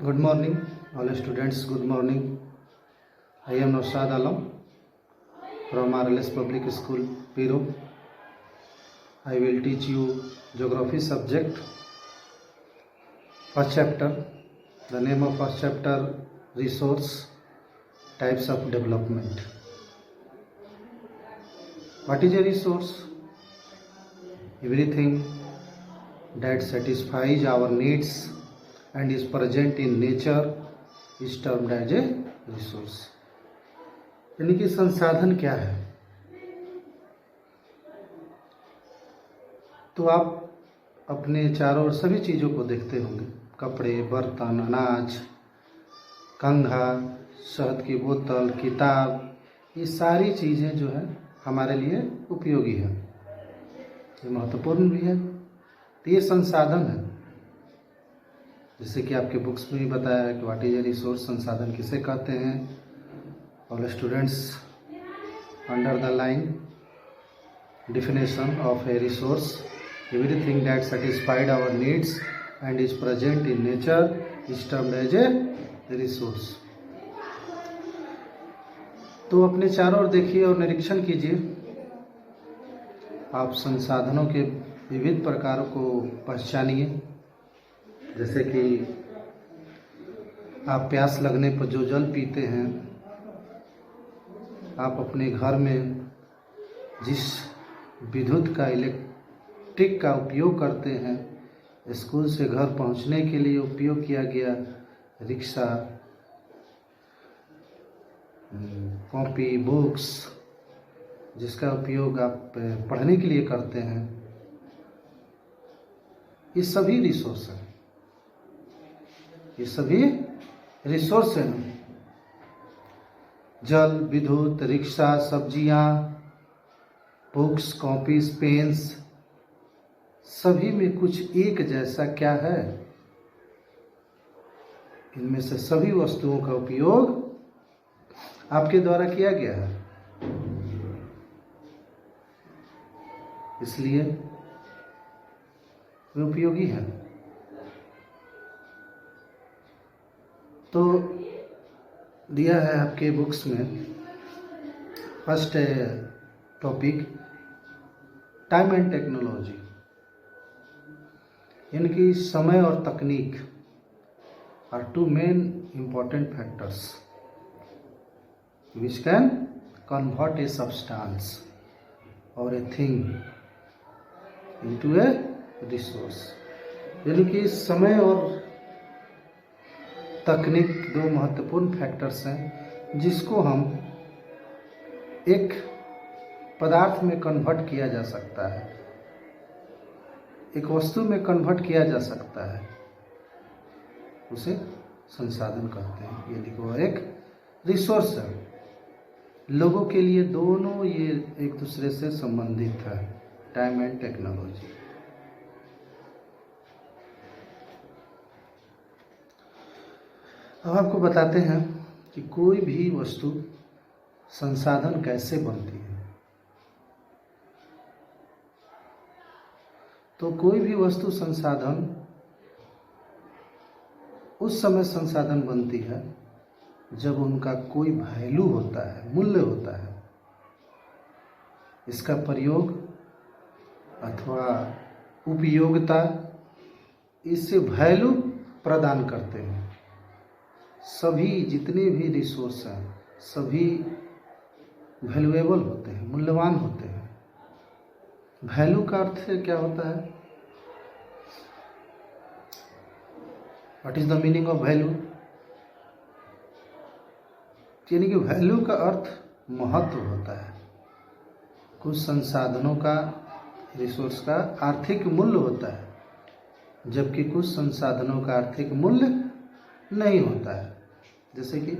Good morning, all students. Good morning. I am Naushad Alam from RLS Public School, Piro. I will teach you geography subject. First chapter. The name of first chapter: resource, types of development. What is a resource? Everything that satisfies our needs and is present in nature is termed as a resource. यानी कि संसाधन क्या है? तो आप अपने चारों ओर सभी चीज़ों को देखते होंगे, कपड़े, बर्तन, अनाज, कंघा, शहद की बोतल, किताब, ये सारी चीज़ें जो है हमारे लिए उपयोगी है, ये महत्वपूर्ण भी है। तो ये संसाधन है, जैसे कि आपके बुक्स में भी बताया है कि व्हाट इज ए रिसोर्स, संसाधन किसे कहते हैं। All students, under the line definition of a resource: everything that satisfied our needs and is present in nature is termed as a resource. तो अपने चारों ओर देखिए और निरीक्षण कीजिए। आप संसाधनों के विविध प्रकारों को पहचानिए, जैसे कि आप प्यास लगने पर जो जल पीते हैं, आप अपने घर में जिस विद्युत का, इलेक्ट्रिक का उपयोग करते हैं, स्कूल से घर पहुंचने के लिए उपयोग किया गया रिक्शा, कॉपी, बुक्स, जिसका उपयोग आप पढ़ने के लिए करते हैं, ये सभी रिसोर्स हैं। ये सभी रिसोर्स हैं। जल, विद्युत, रिक्शा, सब्जियां, बुक्स, कॉपीज, पेन्स, सभी में कुछ एक जैसा क्या है? इनमें से सभी वस्तुओं का उपयोग आपके द्वारा किया गया है, इसलिए वे उपयोगी हैं। तो दिया है आपके बुक्स में first topic time and technology, यानी कि समय और तकनीक are two main important factors which can convert a substance और a thing into a resource. यानी कि समय और तकनीक दो महत्वपूर्ण फैक्टर्स हैं जिसको हम एक पदार्थ में कन्वर्ट किया जा सकता है, एक वस्तु में कन्वर्ट किया जा सकता है, उसे संसाधन कहते हैं। यानी कि वह एक रिसोर्स है। लोगों के लिए दोनों ये एक दूसरे से संबंधित है, टाइम एंड टेक्नोलॉजी। अब आपको बताते हैं कि कोई भी वस्तु संसाधन कैसे बनती है। तो कोई भी वस्तु संसाधन उस समय संसाधन बनती है जब उनका कोई वैल्यू होता है, मूल्य होता है। इसका प्रयोग अथवा उपयोगिता इससे वैल्यू प्रदान करते हैं। सभी जितने भी रिसोर्स हैं सभी वैल्यूएबल होते हैं, मूल्यवान होते हैं। वैल्यू का अर्थ क्या होता है? What is the meaning of value? यानी कि वैल्यू का अर्थ महत्व होता है। कुछ संसाधनों का, रिसोर्स का आर्थिक मूल्य होता है, जबकि कुछ संसाधनों का आर्थिक मूल्य नहीं होता है। जैसे कि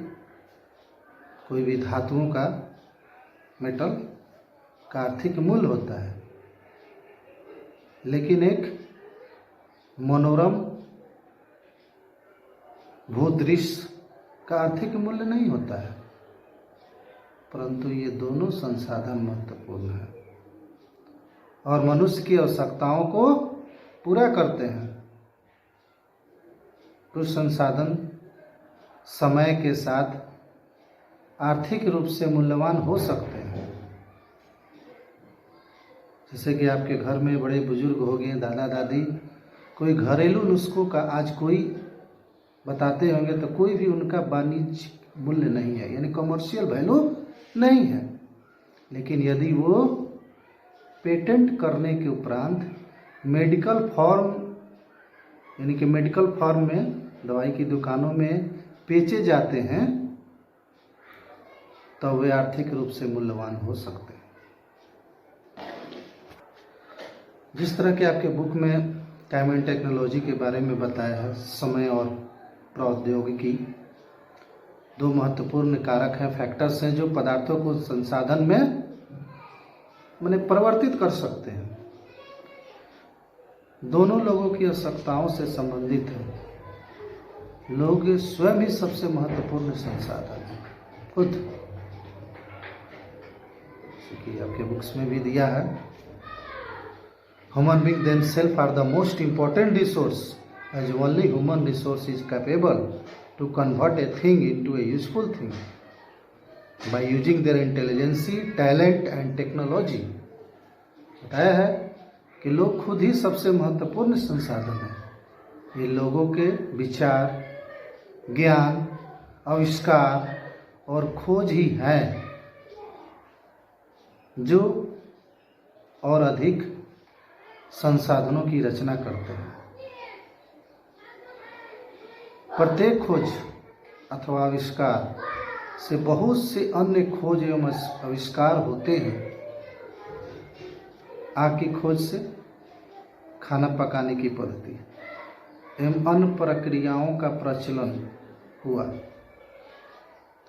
कोई भी धातुओं का, मेटल का आर्थिक मूल्य होता है, लेकिन एक मनोरम भूदृश्य का आर्थिक मूल्य नहीं होता है। परंतु ये दोनों संसाधन महत्वपूर्ण हैं और मनुष्य की आवश्यकताओं को पूरा करते हैं। कुछ संसाधन समय के साथ आर्थिक रूप से मूल्यवान हो सकते हैं। जैसे कि आपके घर में बड़े बुजुर्ग हो गए, दादा दादी, कोई घरेलू नुस्खों का आज कोई बताते होंगे तो कोई भी उनका वाणिज्यिक मूल्य नहीं है, यानी कमर्शियल वैल्यू नहीं है। लेकिन यदि वो पेटेंट करने के उपरांत मेडिकल फॉर्म, यानी कि मेडिकल फॉर्म में दवाई की दुकानों में बेचे जाते हैं, तो वे आर्थिक रूप से मूल्यवान हो सकते हैं। जिस तरह के आपके बुक में टाइम एंड टेक्नोलॉजी के बारे में बताया है, समय और प्रौद्योगिकी दो महत्वपूर्ण कारक हैं, फैक्टर्स हैं, जो पदार्थों को संसाधन में माने परिवर्तित कर सकते हैं। दोनों लोगों की आवश्यकताओं से संबंधित है। लोग स्वयं ही सबसे महत्वपूर्ण संसाधन है खुद, कि आपके बुक्स में भी दिया है। Human being themselves are the most important resource, as only human resource is capable to convert a thing into a useful thing by using their intelligence, talent and technology। बताया है कि लोग खुद ही सबसे महत्वपूर्ण संसाधन हैं। ये लोगों के विचार, ज्ञान, आविष्कार और खोज ही हैं जो और अधिक संसाधनों की रचना करते हैं। प्रत्येक खोज अथवा आविष्कार से बहुत से अन्य खोज एवं आविष्कार होते हैं। आग की खोज से खाना पकाने की पद्धति एवं अन्य प्रक्रियाओं का प्रचलन हुआ,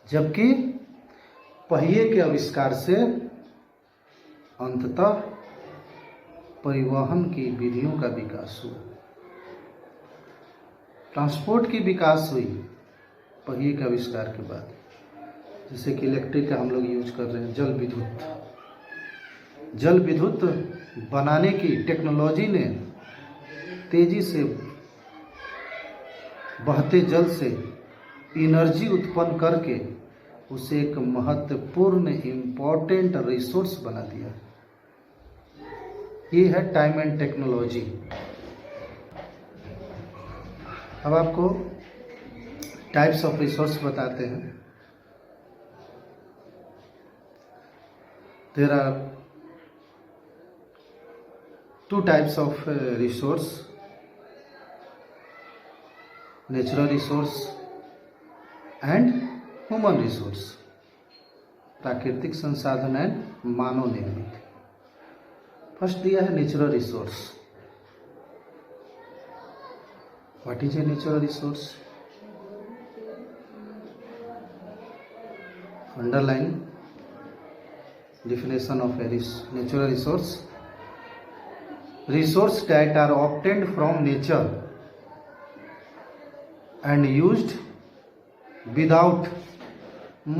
जबकि पहिए के आविष्कार से अंततः परिवहन की विधियों का विकास हुआ। ट्रांसपोर्ट की विकास हुई पहिए के आविष्कार के बाद, जैसे कि इलेक्ट्रिक का हम लोग यूज कर रहे हैं। जल विद्युत बनाने की टेक्नोलॉजी ने तेजी से बहते जल से एनर्जी उत्पन्न करके उसे एक महत्वपूर्ण इम्पोर्टेंट रिसोर्स बना दिया। ये है टाइम एंड टेक्नोलॉजी। अब आपको टाइप्स ऑफ रिसोर्स बताते हैं। There are two types of resource, natural resource and human resource, प्राकृतिक संसाधन एंड मानव निर्मित। फर्स्ट दिया है natural resource. What is a natural resource? Underline definition of a natural resource: resource that are obtained from nature and used without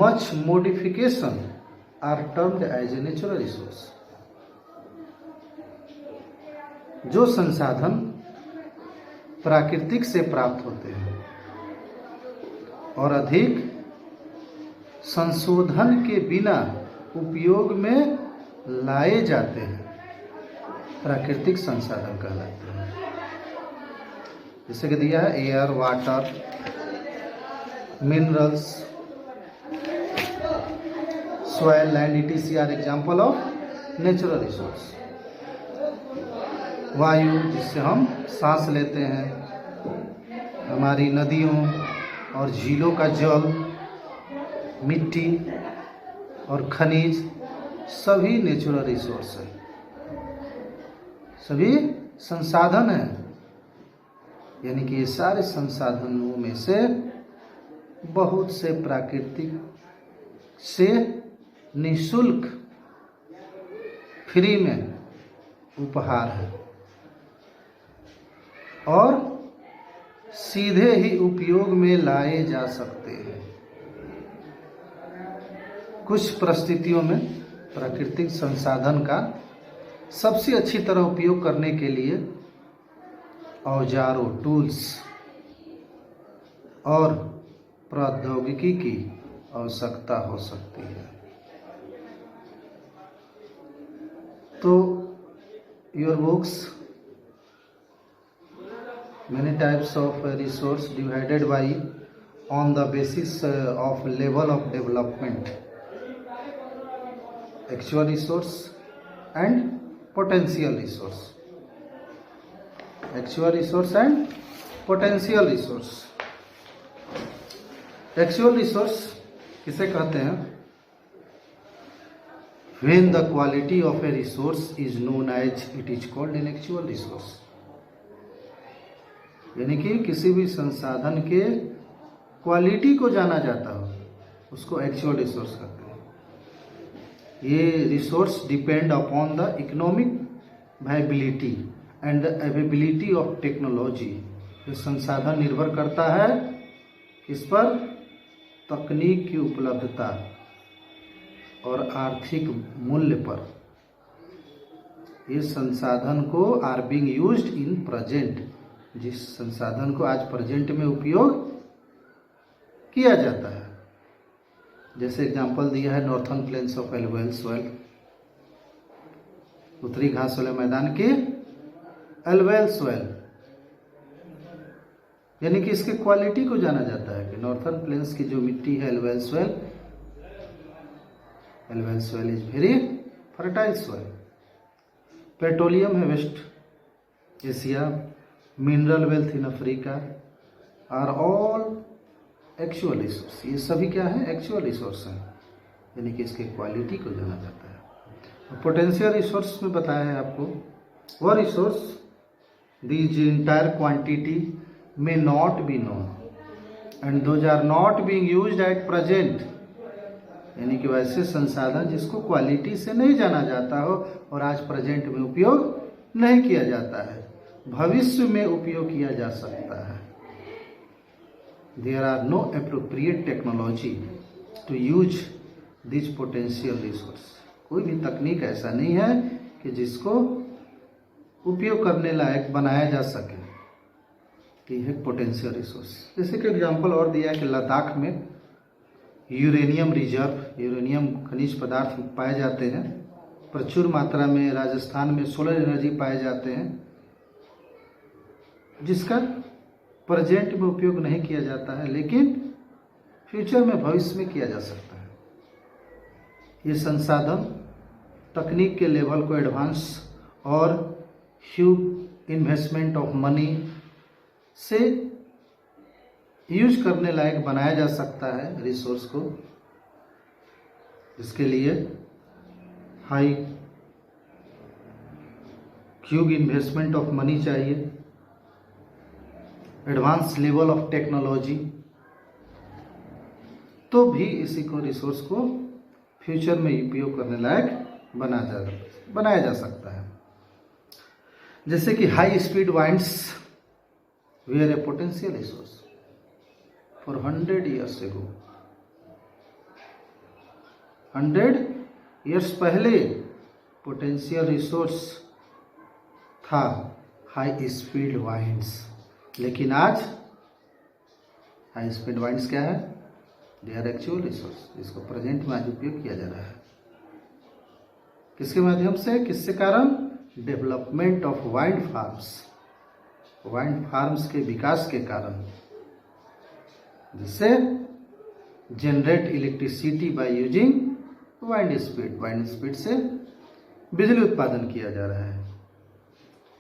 much modification are termed as a natural resource। जो संसाधन प्राकृतिक से प्राप्त होते हैं और अधिक संशोधन के बिना उपयोग में लाए जाते हैं, प्राकृतिक संसाधन कहलाते हैं। जैसे कि दिया है air, water, minerals, soil, land etc are example of natural resource. वायु, जिससे हम सांस लेते हैं, हमारी नदियों और झीलों का जल, मिट्टी और खनिज सभी नेचुरल रिसोर्स है, सभी संसाधन हैं। यानी कि ये सारे संसाधनों में से बहुत से प्राकृतिक से निःशुल्क फ्री में उपहार है और सीधे ही उपयोग में लाए जा सकते हैं। कुछ परिस्थितियों में प्राकृतिक संसाधन का सबसे अच्छी तरह उपयोग करने के लिए औजारों, टूल्स और प्रौद्योगिकी की आवश्यकता हो सकती है। तो your books many types of resource divided by on the basis of level of development, actual resource and potential resource, actual resource and potential resource। actual resource किसे कहते हैं? when the quality of a resource is known as it is called an actual resource। यानी कि किसी भी संसाधन के quality को जाना जाता हो उसको एक्चुअल रिसोर्स कहते हैं। ये resource depend upon the economic viability and the availability of technology. ये संसाधन निर्भर करता है किस पर? तकनीक की उपलब्धता और आर्थिक मूल्य पर। ये संसाधन को are being used in present, जिस संसाधन को आज प्रेजेंट में उपयोग किया जाता है। जैसे एग्जांपल दिया है northern plains of alluvial soil, उत्तरी घास वाले मैदान के एलुवियल सॉइल, यानी कि इसके क्वालिटी को जाना जाता है कि नॉर्थर्न प्लेन्स की जो मिट्टी है alluvial soil is very fertile soil. Petroleum है west Asia, mineral wealth in Africa are all actual resource. ये सभी क्या है? एक्चुअल रिसोर्स हैं, यानी कि इसके क्वालिटी को जाना जाता है। पोटेंशियल रिसोर्स में बताया है आपको वह resource these entire quantity may not be known and those are not being used at present, यानी कि वैसे संसाधन जिसको क्वालिटी से नहीं जाना जाता हो और आज प्रेजेंट में उपयोग नहीं किया जाता है, भविष्य में उपयोग किया जा सकता है। There are no appropriate technology to use this potential resource. कोई भी तकनीक ऐसा नहीं है कि जिसको उपयोग करने लायक बनाया जा सके कि है पोटेंशियल रिसोर्स। जैसे कि एग्जांपल और दिया है कि लद्दाख में यूरेनियम रिजर्व, यूरेनियम खनिज पदार्थ पाए जाते हैं प्रचुर मात्रा में। राजस्थान में सोलर एनर्जी पाए जाते हैं जिसका प्रेजेंट में उपयोग नहीं किया जाता है, लेकिन फ्यूचर में भविष्य में किया जा सकता है। ये संसाधन तकनीक के लेवल को एडवांस और ह्यूज इन्वेस्टमेंट ऑफ मनी से यूज करने लायक बनाया जा सकता है रिसोर्स को। इसके लिए high huge investment of money चाहिए, एडवांस लेवल ऑफ टेक्नोलॉजी, तो भी इसी को रिसोर्स को फ्यूचर में उपयोग करने लायक बनाया जा सकता है। जैसे कि high speed winds were a potential resource for 100 years ago। 100 years पहले पोटेंशियल रिसोर्स था हाई स्पीड वाइंड्स, लेकिन आज हाई स्पीड वाइंड्स क्या है? दे आर एक्चुअल रिसोर्स, जिसको प्रेजेंट में आज उपयोग किया जा रहा है। किसके माध्यम से? किसके कारण? Development of wind farms, wind farms के विकास के कारण, जिससे generate electricity by using wind speed से बिजली उत्पादन किया जा रहा है।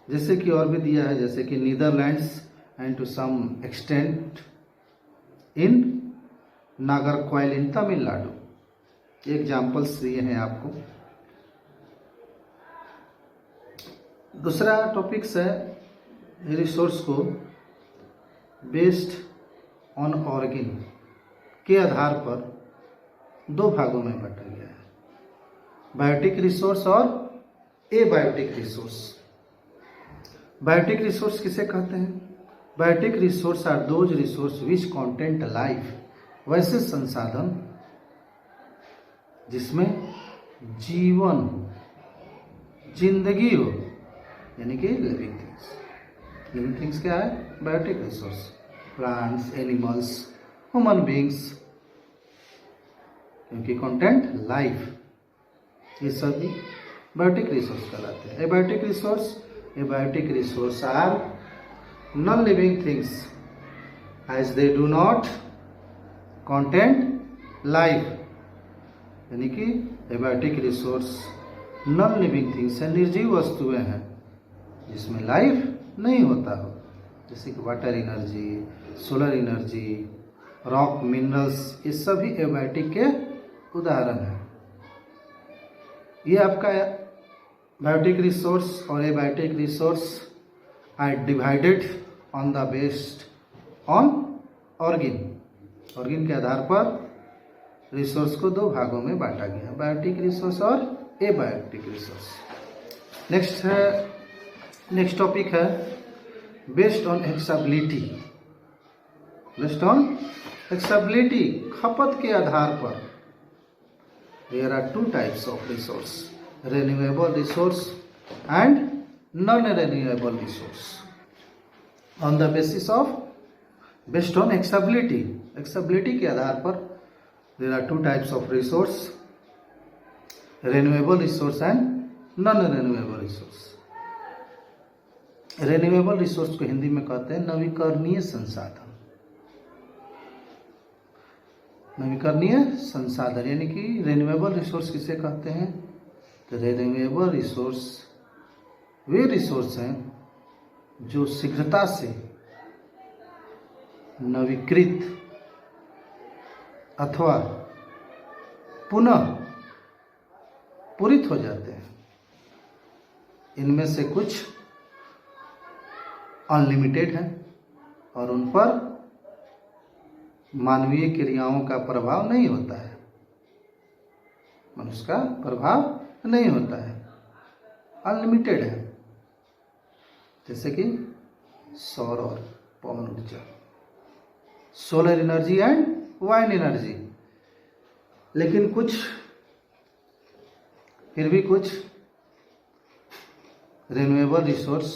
जैसे कि और भी दिया है, जैसे कि Netherlands and to some extent in Nagercoil in Tamil Nadu. Examples दिए हैं आपको। दूसरा टॉपिक्स है रिसोर्स को बेस्ड ऑन ऑर्गेन के आधार पर दो भागों में बांटा गया है, बायोटिक रिसोर्स और एबायोटिक रिसोर्स। बायोटिक रिसोर्स किसे कहते हैं? Biotic resource are those resource which content life, वैसे संसाधन जिसमें जीवन जिंदगी हो, यानी कि लिविंग थिंग्स। लिविंग थिंग्स क्या है? Biotic resource. Plants, animals, human beings, क्योंकि कंटेंट लाइफ, ये सभी बायोटिक रिसोर्स कहलाते हैं। Abiotic resource are non living things as they do not content life, यानी कि abiotic resource non living things है, निर्जीव वस्तुएं हैं जिसमें लाइफ नहीं होता हो, जैसे कि water energy, solar energy, rock, minerals, ये सभी एबायोटिक के उदाहरण हैं। ये आपका बायोटिक रिसोर्स और abiotic resource are divided on the based on origin के आधार पर रिसोर्स को दो भागों में बांटा गया, बायोटिक रिसोर्स और एबायोटिक रिसोर्स। नेक्स्ट टॉपिक है बेस्ड ऑन एक्सेबिलिटी, खपत के आधार पर। There are two types of resource, renewable resource and non renewable resource. On the basis of based on exhaustibility के आधार पर there are two types of resource, renewable resource and non renewable resource. Renewable resource को हिंदी में कहते हैं नवीकरणीय संसाधन। यानी कि रिन्यूएबल रिसोर्स किसे कहते हैं? तो रिन्यूएबल रिसोर्स वे रिसोर्स हैं जो शीघ्रता से नवीकृत अथवा पुनः पूरित हो जाते हैं। इनमें से कुछ अनलिमिटेड है और उन पर मानवीय क्रियाओं का प्रभाव नहीं होता है, मनुष्य का प्रभाव नहीं होता है, अनलिमिटेड है, जैसे कि सौर और पवन ऊर्जा, solar energy and wind energy. लेकिन फिर भी कुछ रिन्यूएबल रिसोर्स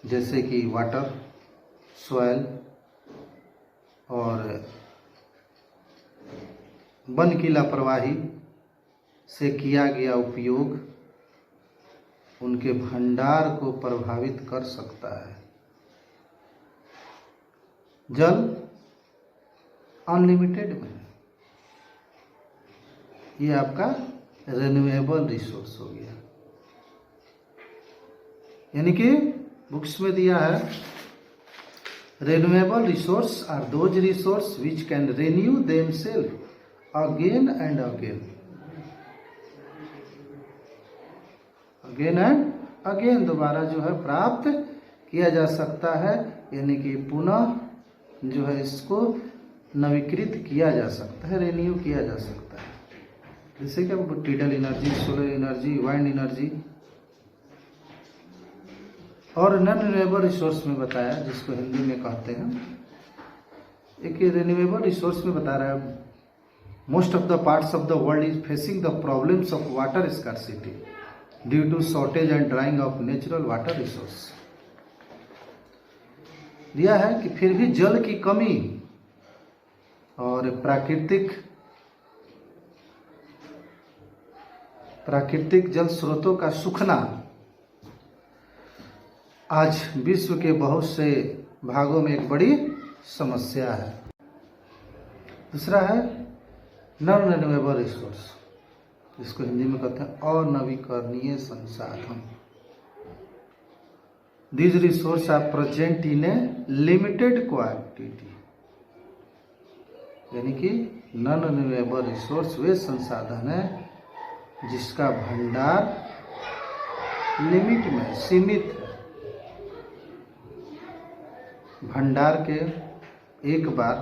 जैसे कि वाटर, सॉइल और वन की लापरवाही से किया गया उपयोग उनके भंडार को प्रभावित कर सकता है। जल अनलिमिटेड में है, ये आपका रिन्यूएबल रिसोर्स हो गया। यानी कि बुक्स में दिया है renewable resource are those resource which can renew themselves again and again, दोबारा जो है प्राप्त किया जा सकता है, यानी कि पुनः जो है इसको नवीकृत किया जा सकता है, रिन्यू किया जा सकता है। जैसे कि tidal energy, solar energy, wind energy. और नॉन रिन्यूएबल रिसोर्स में बताया, जिसको हिंदी में कहते हैं, एक रिन्यूएबल रिसोर्स में बता रहा है most of the parts of the world is facing the problems of water scarcity due to shortage and drying of natural water resource. दिया है कि फिर भी जल की कमी और प्राकृतिक जल स्रोतों का सूखना आज विश्व के बहुत से भागों में एक बड़ी समस्या है। दूसरा है नॉन रिन्यूएबल रिसोर्स, जिसको हिंदी में कहते हैं अनवीकरणीय संसाधन। These resources are present in a limited quantity, यानी कि नॉन रिन्यूएबल रिसोर्स वे संसाधन है जिसका भंडार लिमिट में सीमित है। भंडार के एक बार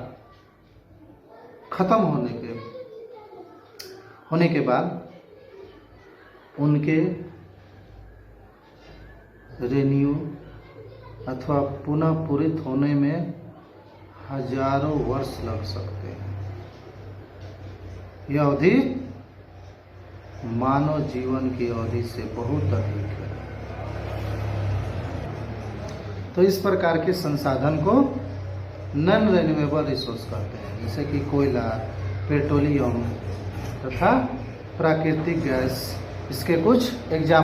खत्म होने के बाद उनके रिन्यू अथवा पुनः पूरित होने में हजारों वर्ष लग सकते हैं। यह अवधि मानव जीवन की अवधि से बहुत अधिक है। तो इस प्रकार के संसाधन को नॉन रिन्यूएबल रिसोर्स कहते हैं, जैसे कि कोयला, पेट्रोलियम तथा प्राकृतिक गैस। इसके कुछ एग्जाम